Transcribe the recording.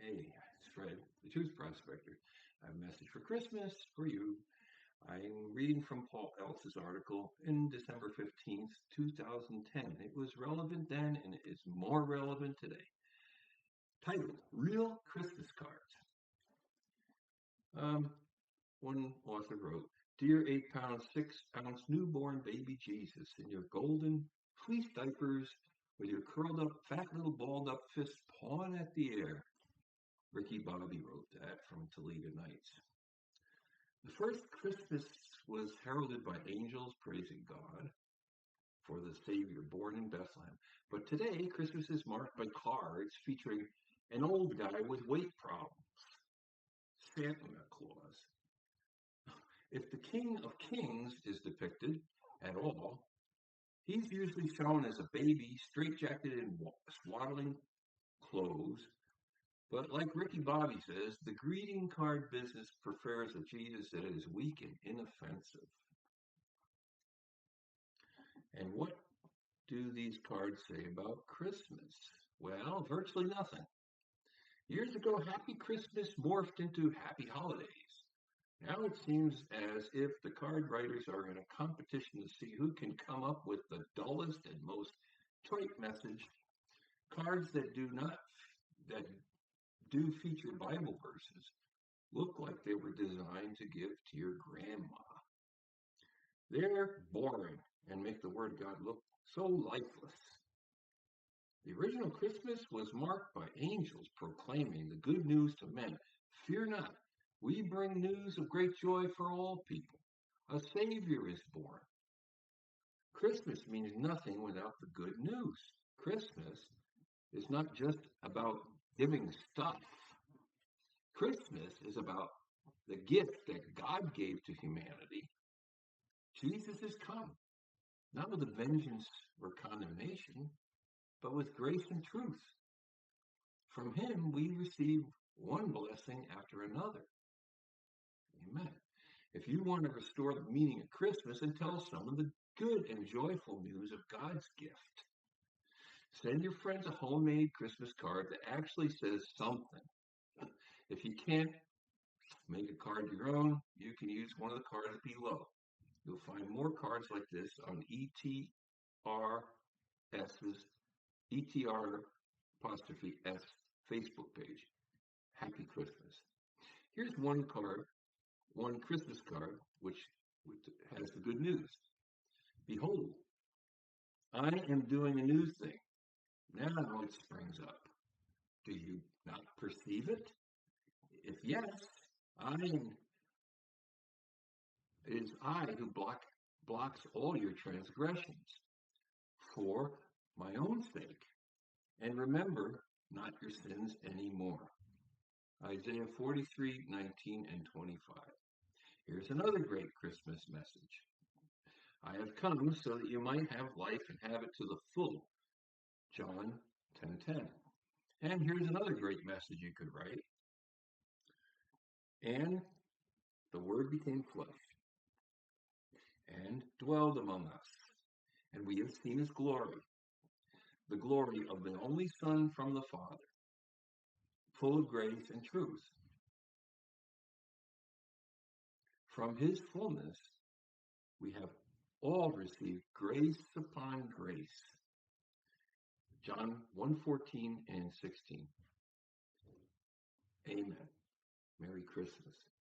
Hey, it's Fred, the Tooth Prospector. I have a message for Christmas for you. I'm reading from Paul Ellis's article in December 15th, 2010. It was relevant then and it is more relevant today. Titled Real Christmas Cards. Um, One author wrote, Dear 8 pound, 6 ounce newborn baby Jesus, in your golden fleece diapers with your curled up, fat little balled up fist pawing at the air. Ricky Bobby wrote that from Toledo Nights. The first Christmas was heralded by angels praising God for the Savior born in Bethlehem. But today, Christmas is marked by cards featuring an old guy with weight problems, Santa Claus. If the King of Kings is depicted at all, he's usually shown as a baby, straitjacketed in swaddling clothes. But like Ricky Bobby says, the greeting card business prefers a Jesus that is weak and inoffensive. And what do these cards say about Christmas? Well, virtually nothing. Years ago, Happy Christmas morphed into Happy Holidays. Now it seems as if the card writers are in a competition to see who can come up with the dullest and most trite message. Cards that do feature Bible verses look like they were designed to give to your grandma. They're boring and make the Word of God look so lifeless. The original Christmas was marked by angels proclaiming the good news to men. Fear not, we bring news of great joy for all people. A Savior is born. Christmas means nothing without the good news. Christmas is not just about giving stuff. Christmas is about the gift that God gave to humanity. Jesus has come, not with a vengeance or condemnation, but with grace and truth. From him we receive one blessing after another. Amen. If you want to restore the meaning of Christmas, and tell someone the good and joyful news of God's gift. Send your friends a homemade Christmas card that actually says something. If you can't make a card your own, you can use one of the cards below. You'll find more cards like this on ETR apostrophe S Facebook page. Happy Christmas. Here's one Christmas card, which has the good news. Behold, I am doing a new thing. Now it springs up. Do you not perceive it? If yes, it is I who blocks all your transgressions for my own sake, and remember not your sins anymore. Isaiah 43:19 and 25. Here's another great Christmas message. I have come so that you might have life and have it to the full. John 10:10. And here's another great message you could write. And the Word became flesh and dwelled among us, and we have seen his glory, the glory of the only Son from the Father, full of grace and truth. From his fullness, we have all received grace upon grace. John 1:14 and 16. Amen. Merry Christmas.